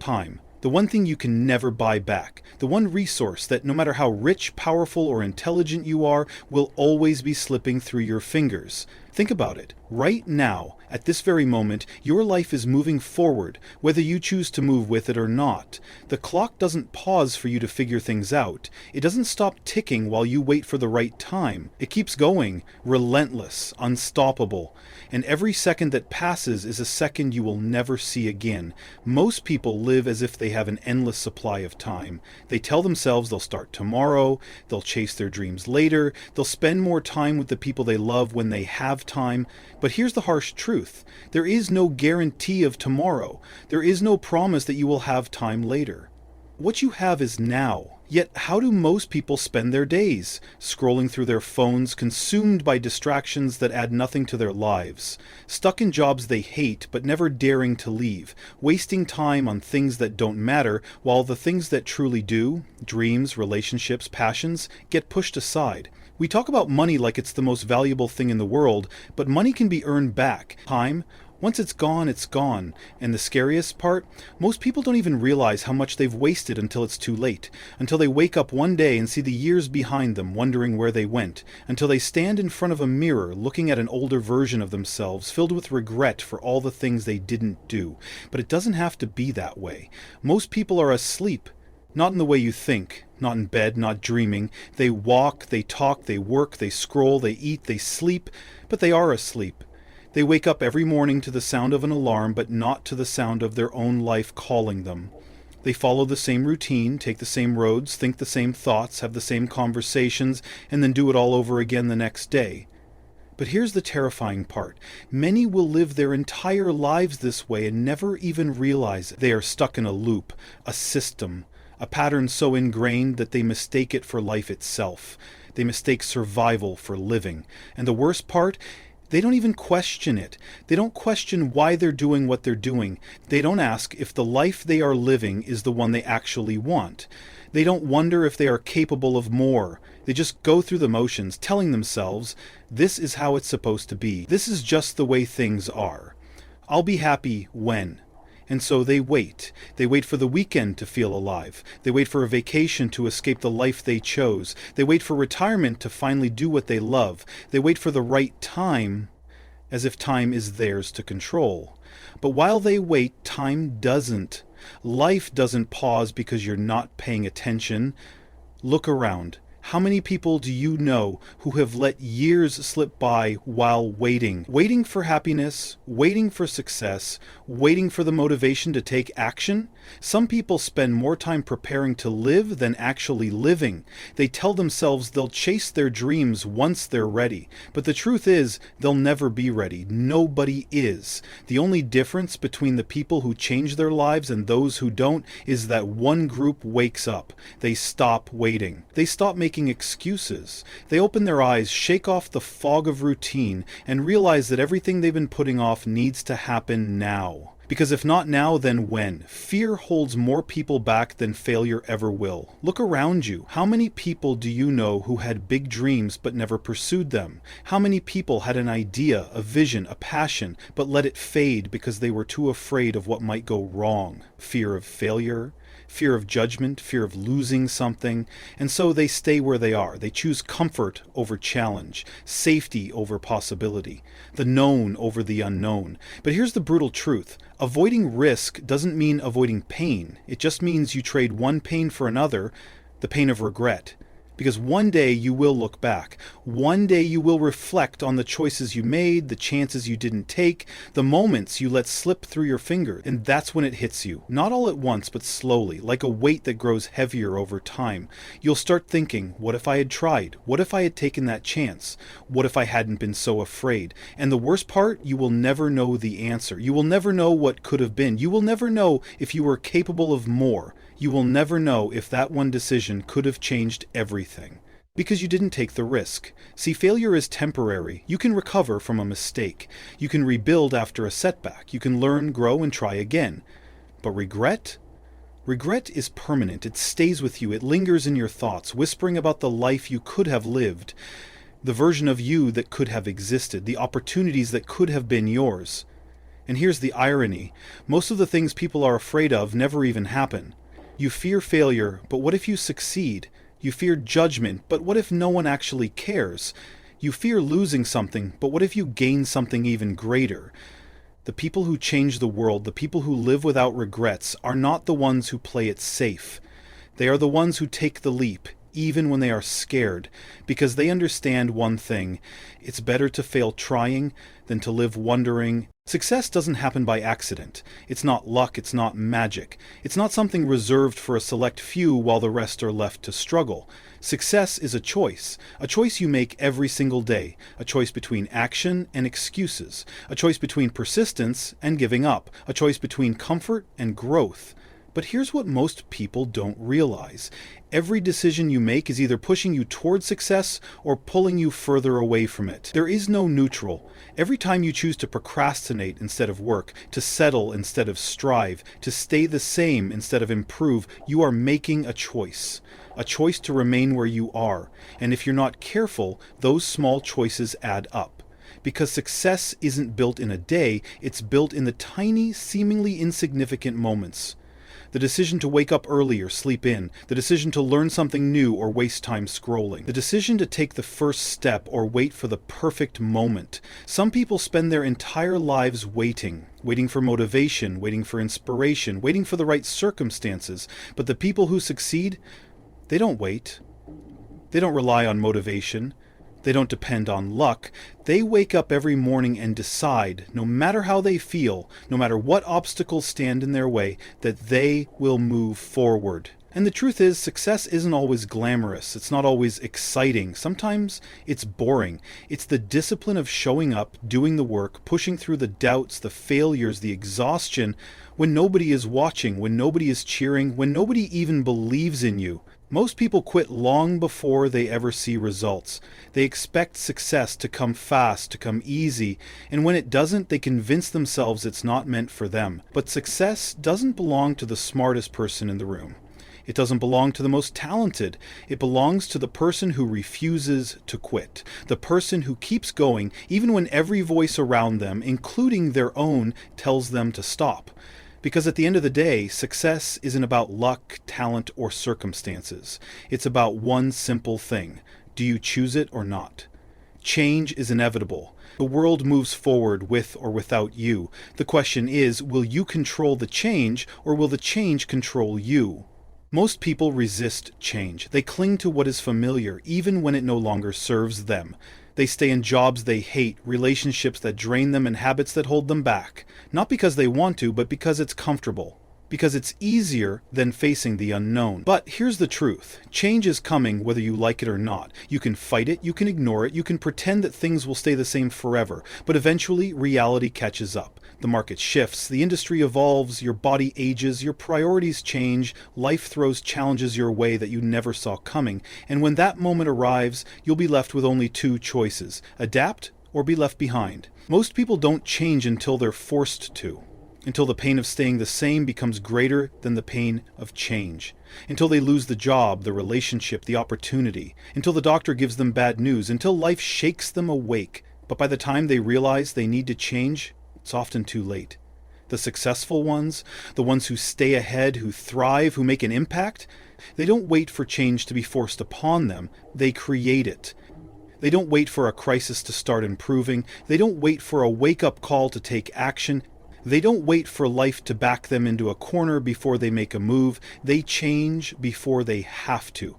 time. The one thing you can never buy back. The one resource that, no matter how rich, powerful, or intelligent you are, will always be slipping through your fingers. Think about it. Right now, at this very moment, your life is moving forward, whether you choose to move with it or not. The clock doesn't pause for you to figure things out. It doesn't stop ticking while you wait for the right time. It keeps going, relentless, unstoppable. And every second that passes is a second you will never see again. Most people live as if they have an endless supply of time. They tell themselves they'll start tomorrow, they'll chase their dreams later, they'll spend more time with the people they love when they have time. But here's the harsh truth. There is no guarantee of tomorrow. There is no promise that you will have time later. What you have is now. Yet how do most people spend their days? Scrolling through their phones, consumed by distractions that add nothing to their lives. Stuck in jobs they hate but never daring to leave. Wasting time on things that don't matter while the things that truly do, dreams, relationships, passions, get pushed aside. We talk about money like it's the most valuable thing in the world, but money can be earned back. Time, once it's gone, it's gone. And the scariest part? Most people don't even realize how much they've wasted until it's too late. Until they wake up one day and see the years behind them, wondering where they went. Until they stand in front of a mirror, looking at an older version of themselves, filled with regret for all the things they didn't do. But it doesn't have to be that way. Most people are asleep. Not in the way you think. Not in bed, not dreaming. They walk, they talk, they work, they scroll, they eat, they sleep. But they are asleep. They wake up every morning to the sound of an alarm, but not to the sound of their own life calling them. They follow the same routine, take the same roads, think the same thoughts, have the same conversations, and then do it all over again the next day. But here's the terrifying part. Many will live their entire lives this way and never even realize it. They are stuck in a loop, a system, a pattern so ingrained that they mistake it for life itself. They mistake survival for living. And the worst part? They don't even question it. They don't question why they're doing what they're doing. They don't ask if the life they are living is the one they actually want. They don't wonder if they are capable of more. They just go through the motions, telling themselves, this is how it's supposed to be. This is just the way things are. I'll be happy when. And so they wait. They wait for the weekend to feel alive. They wait for a vacation to escape the life they chose. They wait for retirement to finally do what they love. They wait for the right time, as if time is theirs to control. But while they wait, time doesn't. Life doesn't pause because you're not paying attention. Look around. How many people do you know who have let years slip by while waiting? Waiting for happiness, waiting for success, waiting for the motivation to take action? Some people spend more time preparing to live than actually living. They tell themselves they'll chase their dreams once they're ready. But the truth is, they'll never be ready. Nobody is. The only difference between the people who change their lives and those who don't is that one group wakes up. They stop waiting. They stop making excuses. They open their eyes, shake off the fog of routine, and realize that everything they've been putting off needs to happen now. Because if not now, then when? Fear holds more people back than failure ever will. Look around you. How many people do you know who had big dreams but never pursued them? How many people had an idea, a vision, a passion, but let it fade because they were too afraid of what might go wrong? Fear of failure, fear of judgment, fear of losing something, and so they stay where they are. They choose comfort over challenge, safety over possibility, the known over the unknown. But here's the brutal truth. Avoiding risk doesn't mean avoiding pain. It just means you trade one pain for another, the pain of regret. Because one day you will look back. One day you will reflect on the choices you made, the chances you didn't take, the moments you let slip through your fingers. And that's when it hits you. Not all at once, but slowly, like a weight that grows heavier over time. You'll start thinking, what if I had tried? What if I had taken that chance? What if I hadn't been so afraid? And the worst part, you will never know the answer. You will never know what could have been. You will never know if you were capable of more. You will never know if that one decision could have changed everything. Because you didn't take the risk. See, failure is temporary. You can recover from a mistake. You can rebuild after a setback. You can learn, grow, and try again. But regret? Regret is permanent. It stays with you. It lingers in your thoughts, whispering about the life you could have lived, the version of you that could have existed, the opportunities that could have been yours. And here's the irony. Most of the things people are afraid of never even happen. You fear failure, but what if you succeed? You fear judgment, but what if no one actually cares? You fear losing something, but what if you gain something even greater? The people who change the world, the people who live without regrets, are not the ones who play it safe. They are the ones who take the leap, even when they are scared, because they understand one thing: it's better to fail trying than to live wondering. Success doesn't happen by accident. It's not luck, it's not magic. It's not something reserved for a select few while the rest are left to struggle. Success is a choice you make every single day, a choice between action and excuses, a choice between persistence and giving up, a choice between comfort and growth. But here's what most people don't realize. Every decision you make is either pushing you toward success or pulling you further away from it. There is no neutral. Every time you choose to procrastinate instead of work, to settle instead of strive, to stay the same instead of improve, you are making a choice to remain where you are. And if you're not careful, those small choices add up. Because success isn't built in a day, it's built in the tiny, seemingly insignificant moments. The decision to wake up early or sleep in, the decision to learn something new or waste time scrolling, the decision to take the first step or wait for the perfect moment. Some people spend their entire lives waiting for motivation, waiting for inspiration, waiting for the right circumstances. But the people who succeed, they don't wait. They don't rely on motivation. They don't depend on luck. They wake up every morning and decide, no matter how they feel, no matter what obstacles stand in their way, that they will move forward. And the truth is, success isn't always glamorous. It's not always exciting. Sometimes it's boring. It's the discipline of showing up, doing the work, pushing through the doubts, the failures, the exhaustion, when nobody is watching, when nobody is cheering, when nobody even believes in you. Most people quit long before they ever see results. They expect success to come fast, to come easy, and when it doesn't, they convince themselves it's not meant for them. But success doesn't belong to the smartest person in the room. It doesn't belong to the most talented. It belongs to the person who refuses to quit, the person who keeps going even when every voice around them, including their own, tells them to stop. Because at the end of the day, success isn't about luck, talent, or circumstances. It's about one simple thing. Do you choose it or not? Change is inevitable. The world moves forward with or without you. The question is, will you control the change, or will the change control you? Most people resist change. They cling to what is familiar, even when it no longer serves them. They stay in jobs they hate, relationships that drain them, and habits that hold them back. Not because they want to, but because it's comfortable. Because it's easier than facing the unknown. But here's the truth. Change is coming whether you like it or not. You can fight it, you can ignore it, you can pretend that things will stay the same forever. But eventually, reality catches up. The market shifts, the industry evolves, your body ages, your priorities change, life throws challenges your way that you never saw coming. And when that moment arrives, you'll be left with only two choices: adapt or be left behind. Most people don't change until they're forced to. Until the pain of staying the same becomes greater than the pain of change. Until they lose the job, the relationship, the opportunity. Until the doctor gives them bad news. Until life shakes them awake. But by the time they realize they need to change, it's often too late. The successful ones, the ones who stay ahead, who thrive, who make an impact, they don't wait for change to be forced upon them. They create it. They don't wait for a crisis to start improving. They don't wait for a wake-up call to take action. They don't wait for life to back them into a corner before they make a move. They change before they have to.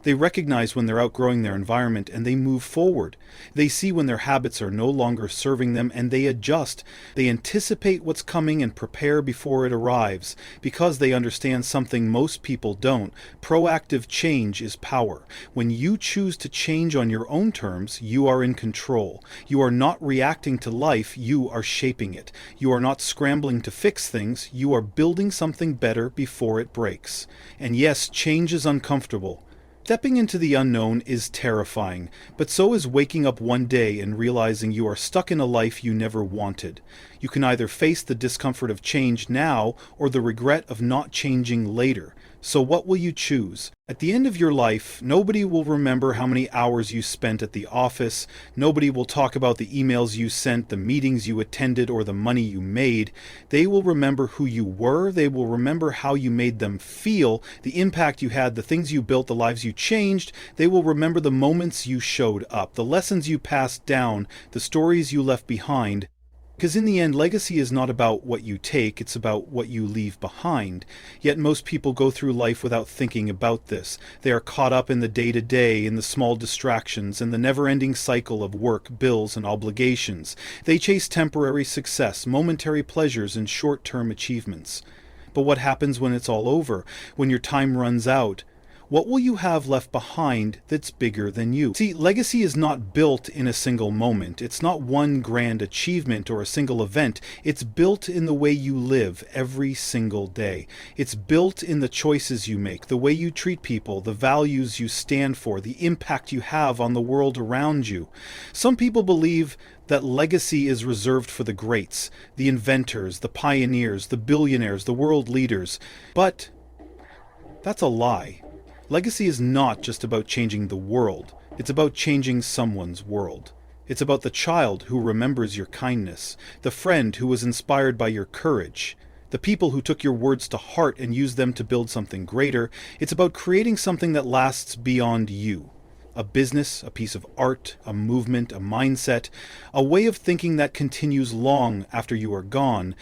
They recognize when they're outgrowing their environment and they move forward. They see when their habits are no longer serving them and they adjust. They anticipate what's coming and prepare before it arrives. Because they understand something most people don't. Proactive change is power. When you choose to change on your own terms, you are in control. You are not reacting to life, you are shaping it. You are not scrambling to fix things, you are building something better before it breaks. And yes, change is uncomfortable. Stepping into the unknown is terrifying, but so is waking up one day and realizing you are stuck in a life you never wanted. You can either face the discomfort of change now or the regret of not changing later. So what will you choose? At the end of your life, nobody will remember how many hours you spent at the office. Nobody will talk about the emails you sent, the meetings you attended, or the money you made. They will remember who you were. They will remember how you made them feel, the impact you had, the things you built, the lives you changed. They will remember the moments you showed up, the lessons you passed down, the stories you left behind. Because in the end, legacy is not about what you take, it's about what you leave behind. Yet most people go through life without thinking about this. They are caught up in the day-to-day, in the small distractions, in the never-ending cycle of work, bills, and obligations. They chase temporary success, momentary pleasures, and short-term achievements. But what happens when it's all over, when your time runs out? What will you have left behind that's bigger than you? See, legacy is not built in a single moment. It's not one grand achievement or a single event. It's built in the way you live every single day. It's built in the choices you make, the way you treat people, the values you stand for, the impact you have on the world around you. Some people believe that legacy is reserved for the greats, the inventors, the pioneers, the billionaires, the world leaders. But that's a lie. Legacy is not just about changing the world. It's about changing someone's world. It's about the child who remembers your kindness, the friend who was inspired by your courage, the people who took your words to heart and used them to build something greater. It's about creating something that lasts beyond you. A business, a piece of art, a movement, a mindset, a way of thinking that continues long after you are gone.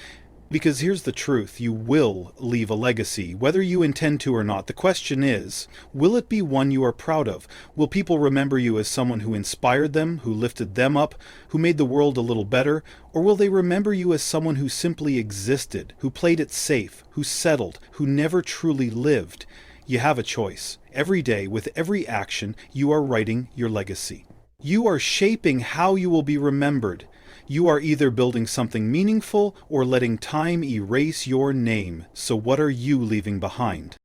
Because here's the truth, you will leave a legacy, whether you intend to or not. The question is, will it be one you are proud of? Will people remember you as someone who inspired them, who lifted them up, who made the world a little better? Or will they remember you as someone who simply existed, who played it safe, who settled, who never truly lived? You have a choice. Every day, with every action, you are writing your legacy. You are shaping how you will be remembered. You are either building something meaningful or letting time erase your name. So what are you leaving behind?